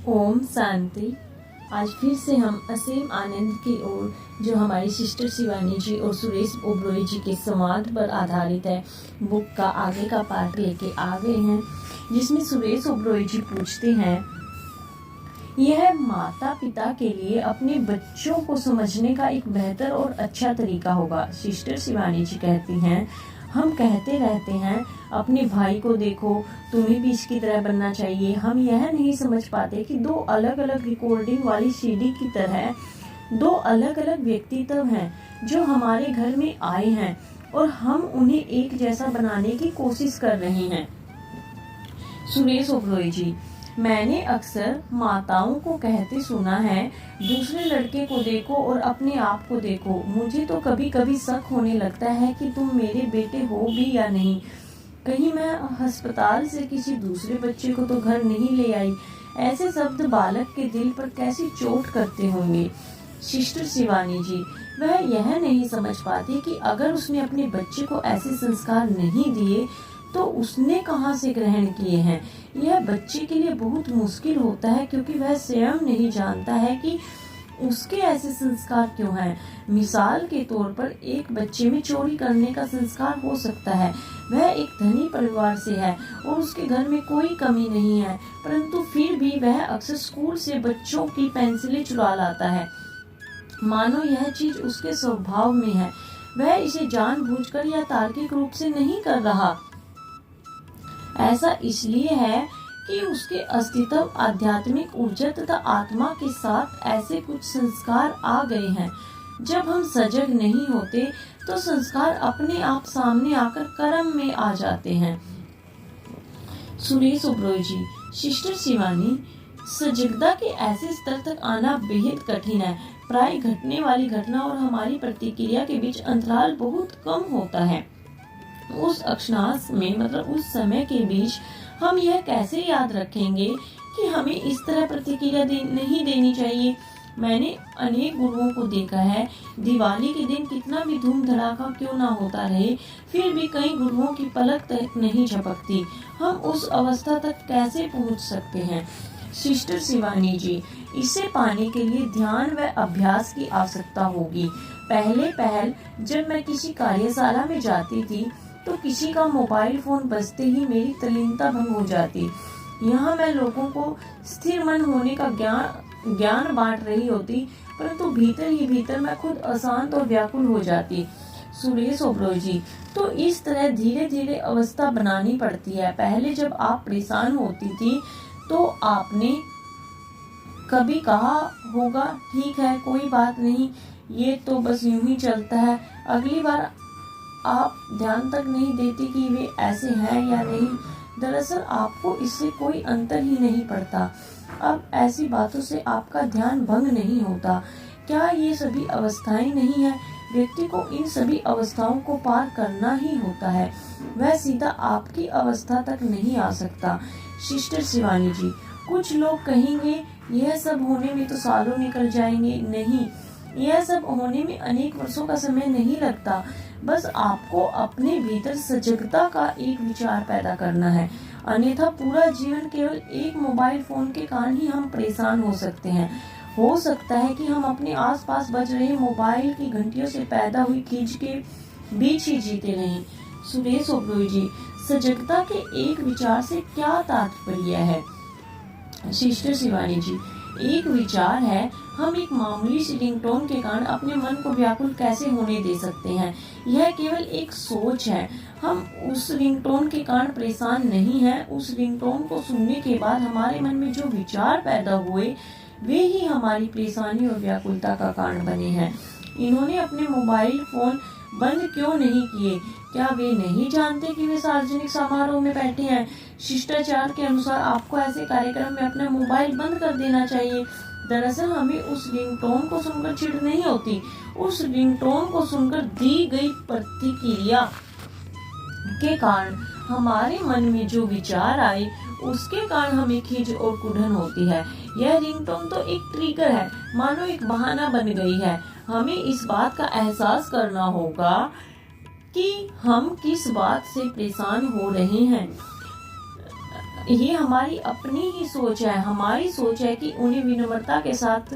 ओम शांति। आज फिर से हम असीम आनंद की ओर, जो हमारी सिस्टर शिवानी जी और सुरेश ओबरॉय जी के संवाद पर आधारित है, बुक का आगे का पार्ट लेके आ गए हैं, जिसमें सुरेश ओबरॉय जी पूछते हैं, यह माता पिता के लिए अपने बच्चों को समझने का एक बेहतर और अच्छा तरीका होगा। सिस्टर शिवानी जी कहती हैं, हम कहते रहते हैं अपने भाई को देखो, तुम्हें भी इसकी तरह बनना चाहिए। हम यह नहीं समझ पाते कि दो अलग अलग रिकॉर्डिंग वाली सीडी की तरह दो अलग अलग व्यक्तित्व हैं जो हमारे घर में आए हैं और हम उन्हें एक जैसा बनाने की कोशिश कर रहे हैं। सुरेश ओबरॉय जी, मैंने अक्सर माताओं को कहते सुना है, दूसरे लड़के को देखो और अपने आप को देखो। मुझे तो कभी कभी शक होने लगता है कि तुम मेरे बेटे हो भी या नहीं। कहीं मैं अस्पताल से किसी दूसरे बच्चे को तो घर नहीं ले आई। ऐसे शब्द बालक के दिल पर कैसी चोट करते होंगे। सिस्टर शिवानी जी, वह यह नहीं समझ पाती कि अगर उसने अपने बच्चे को ऐसे संस्कार नहीं दिए तो उसने कहां से ग्रहण किए हैं। यह बच्चे के लिए बहुत मुश्किल होता है, क्योंकि वह स्वयं नहीं जानता है कि उसके ऐसे संस्कार क्यों हैं। मिसाल के तौर पर एक बच्चे में चोरी करने का संस्कार हो सकता है। वह एक धनी परिवार से है और उसके घर में कोई कमी नहीं है, परंतु फिर भी वह अक्सर स्कूल से बच्चों की पेंसिलें चुरा लाता है, मानो यह चीज उसके स्वभाव में है। वह इसे जानबूझकर या तार्किक रूप से नहीं कर रहा। ऐसा इसलिए है कि उसके अस्तित्व, आध्यात्मिक ऊर्जा तथा आत्मा के साथ ऐसे कुछ संस्कार आ गए हैं। जब हम सजग नहीं होते तो संस्कार अपने आप सामने आकर कर्म में आ जाते हैं। सुरेश ओबरॉय जी, सिस्टर शिवानी, सजगता के ऐसे स्तर तक आना बेहद कठिन है। प्राय घटने वाली घटना और हमारी प्रतिक्रिया के बीच अंतराल बहुत कम होता है। उस अक्षांश में, मतलब उस समय के बीच, हम यह कैसे याद रखेंगे कि हमें इस तरह प्रतिक्रिया नहीं देनी चाहिए। मैंने अनेक गुरुओं को देखा है, दिवाली के दिन कितना भी धूम धड़ाका क्यों ना होता रहे, फिर भी कई गुरुओं की पलक तक नहीं झपकती। हम उस अवस्था तक कैसे पहुंच सकते हैं। सिस्टर शिवानी जी, इसे पाने के लिए ध्यान व अभ्यास की आवश्यकता होगी। पहल जब मैं किसी कार्यशाला में जाती थी तो किसी का मोबाइल फोन बजते ही मेरी तल्लीनता भंग हो जाती। यहाँ मैं लोगों को स्थिर मन होने का ज्ञान बांट रही होती, परंतु भीतर ही भीतर मैं खुद अशांत और व्याकुल हो जाती। सुरेश ओबरॉय जी, तो इस तरह धीरे धीरे अवस्था बनानी पड़ती है। पहले जब आप परेशान होती थी तो आपने कभी कहा होगा, ठीक है कोई बात नहीं, ये तो बस यूं ही चलता है। अगली बार आप ध्यान तक नहीं देती कि वे ऐसे हैं या नहीं। दरअसल आपको इससे कोई अंतर ही नहीं पड़ता। अब ऐसी बातों से आपका ध्यान भंग नहीं होता। क्या ये सभी अवस्थाएं नहीं है? व्यक्ति को इन सभी अवस्थाओं को पार करना ही होता है। वह सीधा आपकी अवस्था तक नहीं आ सकता। सिस्टर शिवानी जी, कुछ लोग कहेंगे यह सब होने में तो सालों निकल जाएंगे। नहीं, यह सब होने में अनेक वर्षों का समय नहीं लगता। बस आपको अपने भीतर सजगता का एक विचार पैदा करना है। अन्यथा पूरा जीवन केवल एक मोबाइल फोन के कारण ही हम परेशान हो सकते हैं। हो सकता है कि हम अपने आसपास बज रहे मोबाइल की घंटियों से पैदा हुई खींच के बीच ही जीते रहें। सुरेश ओबरॉय जी, सजगता के एक विचार से क्या तात्पर्य है? सिस्टर शिवानी जी, एक विचार है, हम एक मामूली सी रिंगटोन के कारण अपने मन को व्याकुल कैसे होने दे सकते हैं। यह केवल एक सोच है। हम उस रिंगटोन के कारण परेशान नहीं हैं। उस रिंगटोन को सुनने के बाद हमारे मन में जो विचार पैदा हुए वे ही हमारी परेशानी और व्याकुलता का कारण बने हैं। इन्होंने अपने मोबाइल फोन बंद क्यों नहीं किए? क्या वे नहीं जानते कि वे सार्वजनिक समारोह में बैठे हैं? शिष्टाचार के अनुसार आपको ऐसे कार्यक्रम में अपना मोबाइल बंद कर देना चाहिए। दरअसल हमें उस रिंगटोन को सुनकर चिढ़ नहीं होती, उस रिंगटोन को सुनकर दी गई प्रतिक्रिया के कारण हमारे मन में जो विचार आए उसके कारण हमें खींच और कुढ़न होती है। यह रिंगटोन तो एक ट्रिगर है, मानो एक बहाना बन गई है। हमें इस बात का एहसास करना होगा कि हम किस बात से परेशान हो रहे हैं। ये हमारी अपनी ही सोच है, हमारी सोच है कि उन्हें विनम्रता के साथ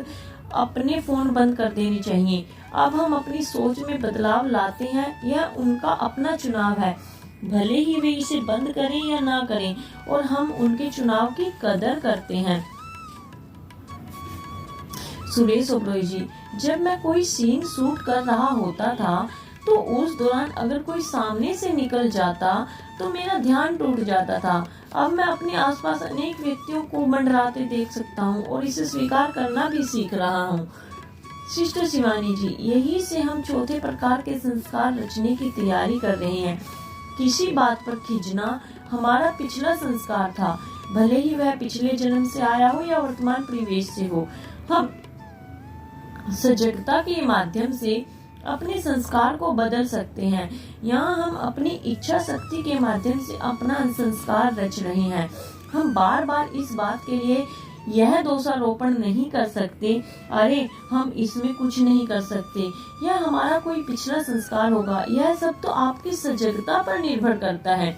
अपने फ़ोन बंद कर देने चाहिए। अब हम अपनी सोच में बदलाव लाते हैं, यह उनका अपना चुनाव है, भले ही वे इसे बंद करें या ना करें, और हम उनके चुनाव की कदर करते हैं। सुरेश ओबरॉय जी, जब मैं कोई सीन शूट कर रहा होता था तो उस दौरान अगर कोई सामने से निकल जाता तो मेरा ध्यान टूट जाता था। अब मैं अपने आसपास अनेक व्यक्तियों को मंडराते देख सकता हूँ और इसे स्वीकार करना भी सीख रहा हूँ। सिस्टर शिवानी जी, यही से हम चौथे प्रकार के संस्कार रचने की तैयारी कर रहे हैं। किसी बात पर खिंचना हमारा पिछला संस्कार था, भले ही वह पिछले जन्म से आया हो या वर्तमान परिवेश से हो। हम सजगता के माध्यम से अपने संस्कार को बदल सकते हैं। यहाँ हम अपनी इच्छा शक्ति के माध्यम से अपना संस्कार रच रहे हैं। हम बार बार इस बात के लिए यह दोषारोपण नहीं कर सकते, अरे हम इसमें कुछ नहीं कर सकते, यह हमारा कोई पिछला संस्कार होगा। यह सब तो आपकी सजगता पर निर्भर करता है।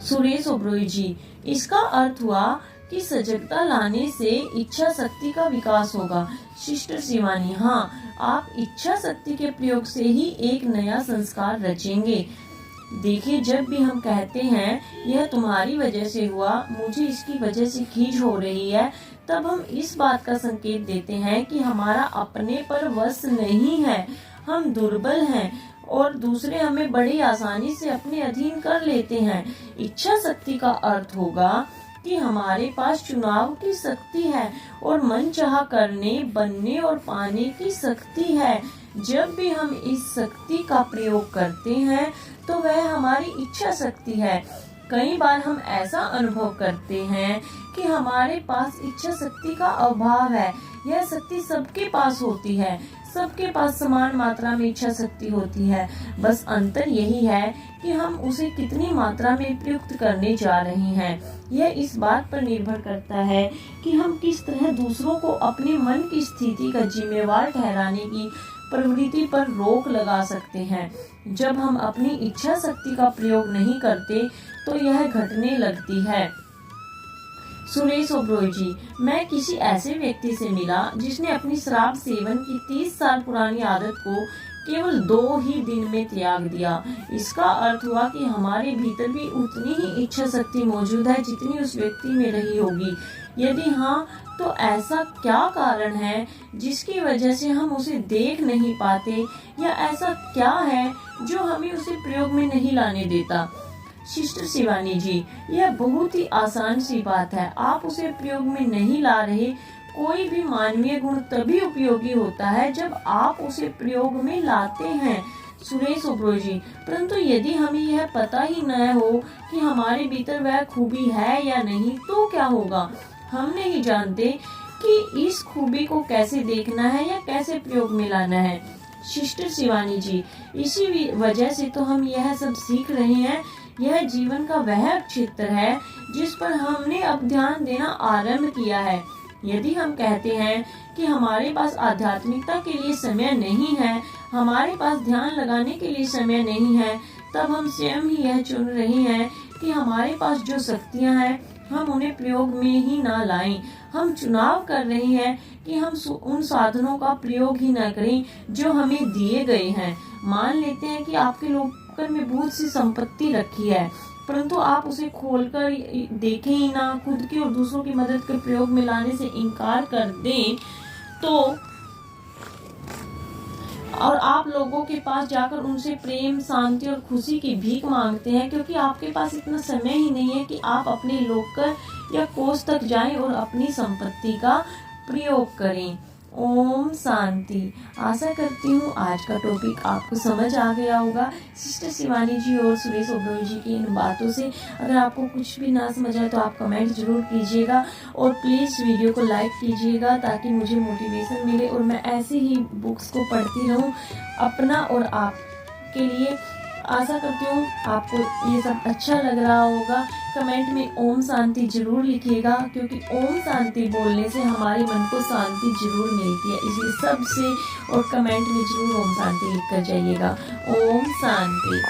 सुरेश ओबरॉय जी, इसका अर्थ हुआ कि सजगता लाने से इच्छा शक्ति का विकास होगा। सिस्टर शिवानी, हाँ, आप इच्छा शक्ति के प्रयोग से ही एक नया संस्कार रचेंगे। देखिए, जब भी हम कहते हैं यह तुम्हारी वजह से हुआ, मुझे इसकी वजह से खींच हो रही है, तब हम इस बात का संकेत देते हैं कि हमारा अपने पर वश नहीं है, हम दुर्बल हैं और दूसरे हमें बड़ी आसानी से अपने अधीन कर लेते हैं। इच्छा शक्ति का अर्थ होगा कि हमारे पास चुनाव की शक्ति है और मनचाहा करने, बनने और पाने की शक्ति है। जब भी हम इस शक्ति का प्रयोग करते हैं तो वह हमारी इच्छा शक्ति है। कई बार हम ऐसा अनुभव करते हैं कि हमारे पास इच्छा शक्ति का अभाव है। यह शक्ति सबके पास होती है, सबके पास समान मात्रा में इच्छा शक्ति होती है, बस अंतर यही है कि हम उसे कितनी मात्रा में प्रयुक्त करने जा रहे हैं। यह इस बात पर निर्भर करता है कि हम किस तरह दूसरों को अपने मन की स्थिति का जिम्मेवार ठहराने की प्रवृत्ति पर रोक लगा सकते हैं। जब हम अपनी इच्छा शक्ति का प्रयोग नहीं करते तो यह घटने लगती है। सुरेश ओबरॉय जी, मैं किसी ऐसे व्यक्ति से मिला जिसने अपनी शराब सेवन की 30 साल पुरानी आदत को केवल 2 ही दिन में त्याग दिया। इसका अर्थ हुआ कि हमारे भीतर भी उतनी ही इच्छा शक्ति मौजूद है जितनी उस व्यक्ति में रही होगी। यदि हाँ, तो ऐसा क्या कारण है जिसकी वजह से हम उसे देख नहीं पाते, या ऐसा क्या है जो हमें उसे प्रयोग में नहीं लाने देता? सिस्टर शिवानी जी, यह बहुत ही आसान सी बात है, आप उसे प्रयोग में नहीं ला रहे। कोई भी मानवीय गुण तभी उपयोगी होता है जब आप उसे प्रयोग में लाते हैं। सुरेश ओबरॉय जी, परंतु यदि हमें यह पता ही न हो कि हमारे भीतर वह खूबी है या नहीं, तो क्या होगा? हम नहीं जानते कि इस खूबी को कैसे देखना है या कैसे प्रयोग में लाना है। सिस्टर शिवानी जी, इसी वजह से तो हम यह सब सीख रहे हैं। यह जीवन का वह क्षेत्र है जिस पर हमने अब ध्यान देना आरंभ किया है। यदि हम कहते हैं कि हमारे पास आध्यात्मिकता के लिए समय नहीं है, हमारे पास ध्यान लगाने के लिए समय नहीं है, तब हम स्वयं ही यह चुन रहे हैं कि हमारे पास जो शक्तियां हैं हम उन्हें प्रयोग में ही ना लाएं। हम चुनाव कर रहे हैं कि हम उन साधनों का प्रयोग ही ना करें जो हमें दिए गए हैं। मान लेते हैं कि आपके लॉकर में बहुत सी संपत्ति रखी है, परंतु आप उसे खोलकर देखें ही ना, खुद की और दूसरों की मदद के प्रयोग में लाने से इनकार कर दें, तो और आप लोगों के पास जाकर उनसे प्रेम, शांति और खुशी की भीख मांगते हैं, क्योंकि आपके पास इतना समय ही नहीं है कि आप अपने लॉकर या कोष तक जाएं और अपनी संपत्ति का प्रयोग करें। ओम शांति। आशा करती हूँ आज का टॉपिक आपको समझ आ गया होगा। सिस्टर शिवानी जी और सुरेश ओबरॉय जी की इन बातों से अगर आपको कुछ भी ना समझ आए तो आप कमेंट जरूर कीजिएगा और प्लीज़ वीडियो को लाइक कीजिएगा ताकि मुझे मोटिवेशन मिले और मैं ऐसे ही बुक्स को पढ़ती रहूँ अपना और आपके लिए। आशा करती हूँ आपको ये सब अच्छा लग रहा होगा। कमेंट में ओम शांति जरूर लिखिएगा, क्योंकि ओम शांति बोलने से हमारे मन को शांति जरूर मिलती है। इसलिए सबसे और कमेंट में जरूर ओम शांति लिख कर जाइएगा। ओम शांति।